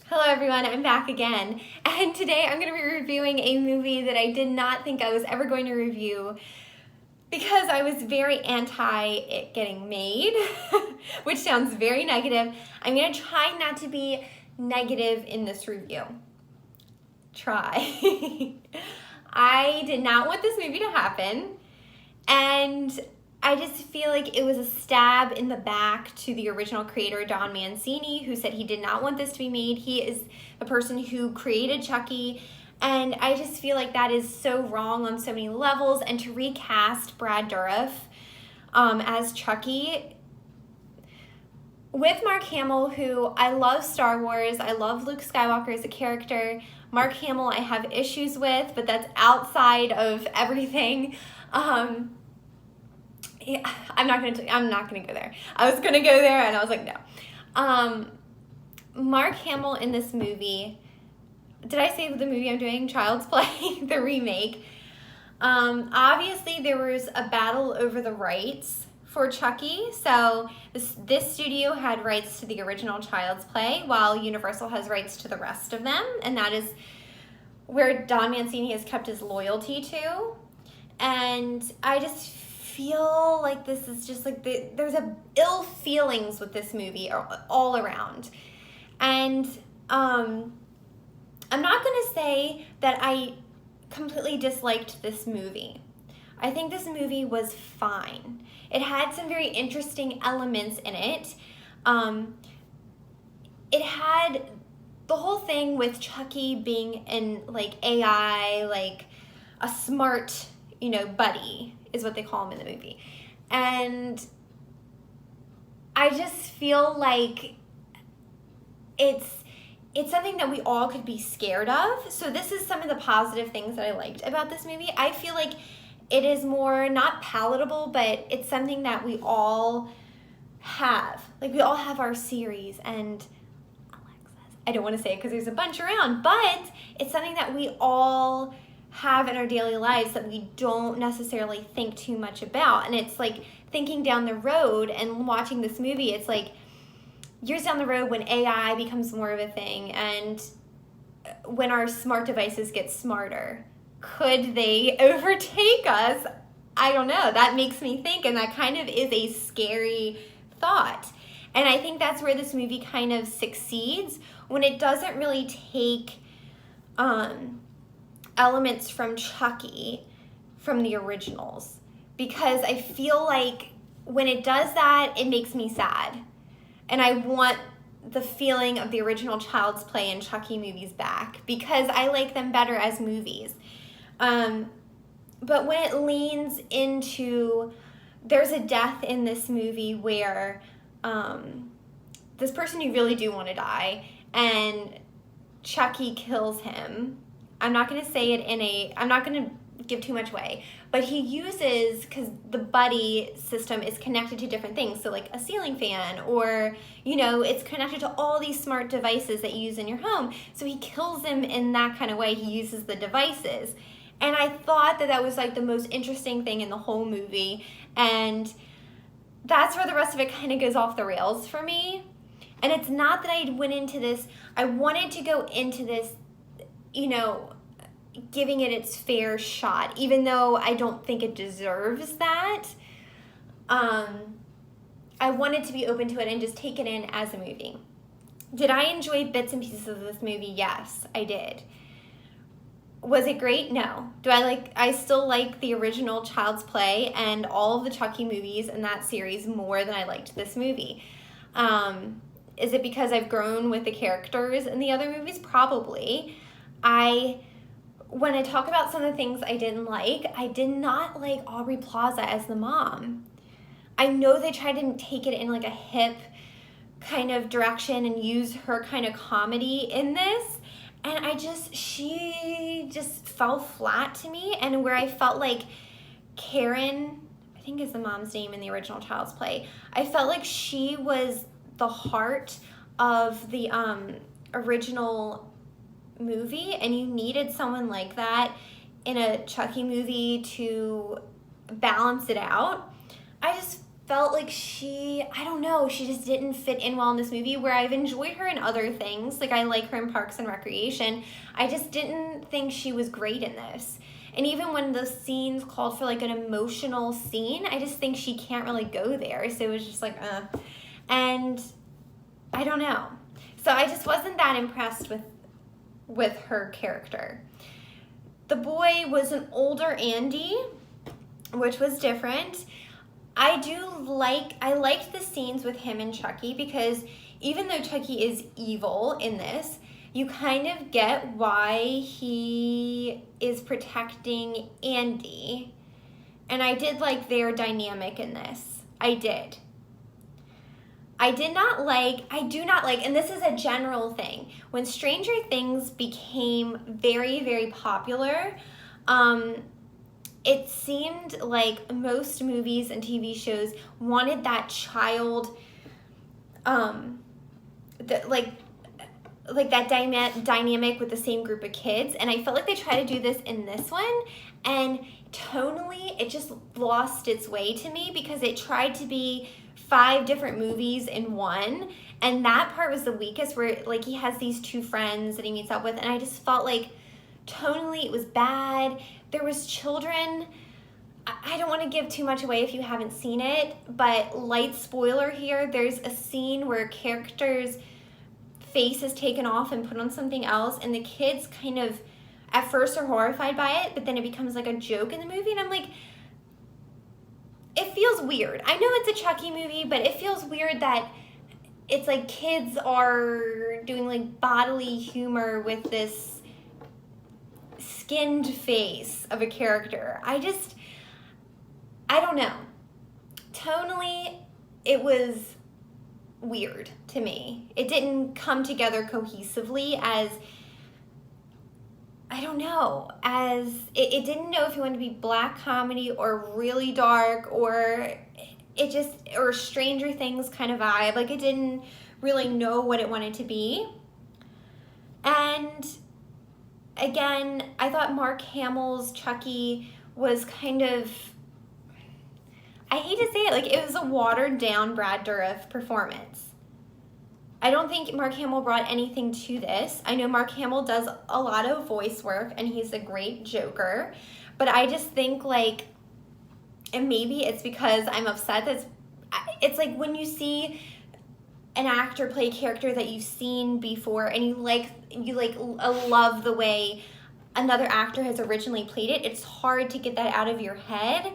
Hello everyone, I'm back again, and today I'm going to be reviewing a movie that I did not think I was ever going to review because I was very anti it getting made, which sounds very negative. I'm going to try not to be negative in this review. Try. I did not want this movie to happen, and I just feel like it was a stab in the back to the original creator, Don Mancini, who said he did not want this to be made. He is the person who created Chucky, and I just feel like that is so wrong on so many levels. And to recast Brad Dourif as Chucky with Mark Hamill, who I love Star Wars, I love Luke Skywalker as a character. Mark Hamill I have issues with, but that's outside of everything. Yeah, I'm not gonna go there. I was gonna go there and I was like, no. Mark Hamill in this movie, did I say the movie I'm doing, Child's Play, the remake? Obviously there was a battle over the rights for Chucky. So this studio had rights to the original Child's Play, while Universal has rights to the rest of them, and that is where Don Mancini has kept his loyalty to. And I just feel like this is just like there's ill feelings with this movie all around. And I'm not going to say that I completely disliked this movie. I think this movie was fine. It had some very interesting elements in it. It had the whole thing with Chucky being in like AI, like a smart, buddy is what they call him in the movie. And I just feel like it's something that we all could be scared of. So this is some of the positive things that I liked about this movie. I feel like it is more, not palatable, but it's something that we all have. Like, we all have our series, and Alexis, I don't want to say it because there's a bunch around, but it's something that we all have in our daily lives that we don't necessarily think too much about. And it's like thinking down the road and watching this movie, it's like years down the road when AI becomes more of a thing and when our smart devices get smarter, could they overtake us? I don't know. That makes me think, and that kind of is a scary thought. And I think that's where this movie kind of succeeds, when it doesn't really take elements from Chucky from the originals, because I feel like when it does that, it makes me sad, and I want the feeling of the original Child's Play and Chucky movies back, because I like them better as movies. But when it leans into, there's a death in this movie where this person you really do want to die, and Chucky kills him. I'm not going to say it I'm not going to give too much away, but he uses, because the buddy system is connected to different things, so like a ceiling fan, or, it's connected to all these smart devices that you use in your home, so he kills him in that kind of way. He uses the devices, and I thought that was like the most interesting thing in the whole movie, and that's where the rest of it kind of goes off the rails for me. And it's not that I went into this, I wanted to go into this, giving it its fair shot, even though I don't think it deserves that. I wanted to be open to it and just take it in as a movie. Did I enjoy bits and pieces of this movie? Yes, I did. Was it great? No. I still like the original Child's Play and all of the Chucky movies in that series more than I liked this movie. Is it because I've grown with the characters in the other movies? Probably. When I talk about some of the things I didn't like, I did not like Aubrey Plaza as the mom. I know they tried to take it in like a hip kind of direction and use her kind of comedy in this, and she just fell flat to me. And where I felt like Karen, I think is the mom's name in the original Child's Play, I felt like she was the heart of the original movie, and you needed someone like that in a Chucky movie to balance it out. I just felt like I don't know, she just didn't fit in well in this movie, where I've enjoyed her in other things. Like, I like her in Parks and Recreation. I just didn't think she was great in this. And even when the scenes called for like an emotional scene, I just think she can't really go there. So it was just like, And I don't know. So I just wasn't that impressed with her character. The boy was an older Andy, which was different. I liked the scenes with him and Chucky, because even though Chucky is evil in this, you kind of get why he is protecting Andy. And I did like their dynamic in this. I did. I do not like, and this is a general thing, when Stranger Things became very, very popular, it seemed like most movies and TV shows wanted that child, like that dynamic with the same group of kids. And I felt like they tried to do this in this one, and tonally it just lost its way to me, because it tried to be 5 different movies in one, and that part was the weakest, where like he has these 2 friends that he meets up with, and I just felt like tonally it was bad. There was children. I don't want to give too much away if you haven't seen it, but light spoiler here, there's a scene where a character's face is taken off and put on something else, and the kids kind of at first are horrified by it, but then it becomes like a joke in the movie, and I'm like, it feels weird. I know it's a Chucky movie, but it feels weird that it's like kids are doing like bodily humor with this skinned face of a character. I don't know. Tonally, it was weird to me. It didn't come together cohesively as, I don't know, as it didn't know if you wanted to be black comedy or really dark, or or Stranger Things kind of vibe. Like, it didn't really know what it wanted to be. And again, I thought Mark Hamill's Chucky was kind of, I hate to say it, like, it was a watered down Brad Dourif performance. I don't think Mark Hamill brought anything to this. I know Mark Hamill does a lot of voice work, and he's a great Joker, but I just think, like, and maybe it's because I'm upset that it's like when you see an actor play a character that you've seen before, and you love the way another actor has originally played it, it's hard to get that out of your head.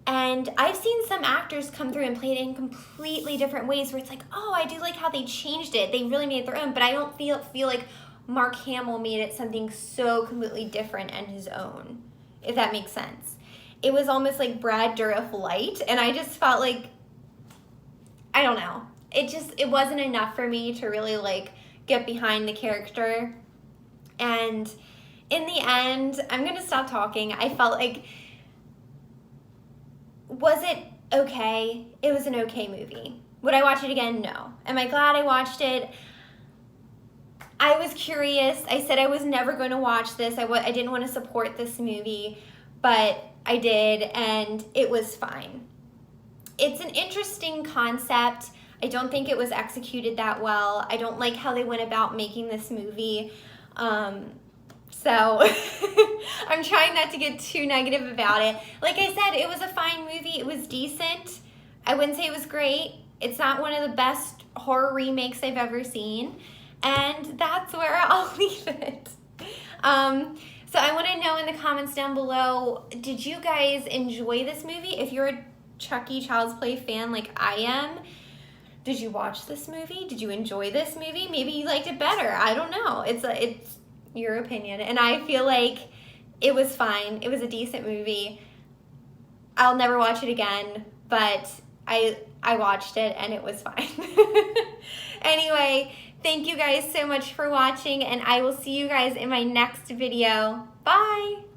And I've seen some actors come through and play it in completely different ways, where it's like, oh, I do like how they changed it. They really made it their own, but I don't feel like Mark Hamill made it something so completely different and his own, if that makes sense. It was almost like Brad Dourif light, and I just felt like, I don't know. It wasn't enough for me to really like get behind the character. And in the end, I'm gonna stop talking. I felt like, was it okay? It was an okay movie. Would I watch it again? No. Am I glad I watched it? I was curious. I said I was never going to watch this. I didn't want to support this movie, but I did, and it was fine. It's an interesting concept. I don't think it was executed that well. I don't like how they went about making this movie. So I'm trying not to get too negative about it. Like I said, it was a fine movie. It was decent. I wouldn't say it was great. It's not one of the best horror remakes I've ever seen. And that's where I'll leave it. So I want to know in the comments down below, did you guys enjoy this movie? If you're a Chucky Child's Play fan like I am, did you watch this movie? Did you enjoy this movie? Maybe you liked it better. I don't know. It's your opinion, and I feel like it was fine. It was a decent movie. I'll never watch it again, but I watched it and it was fine. Anyway, thank you guys so much for watching, and I will see you guys in my next video. Bye!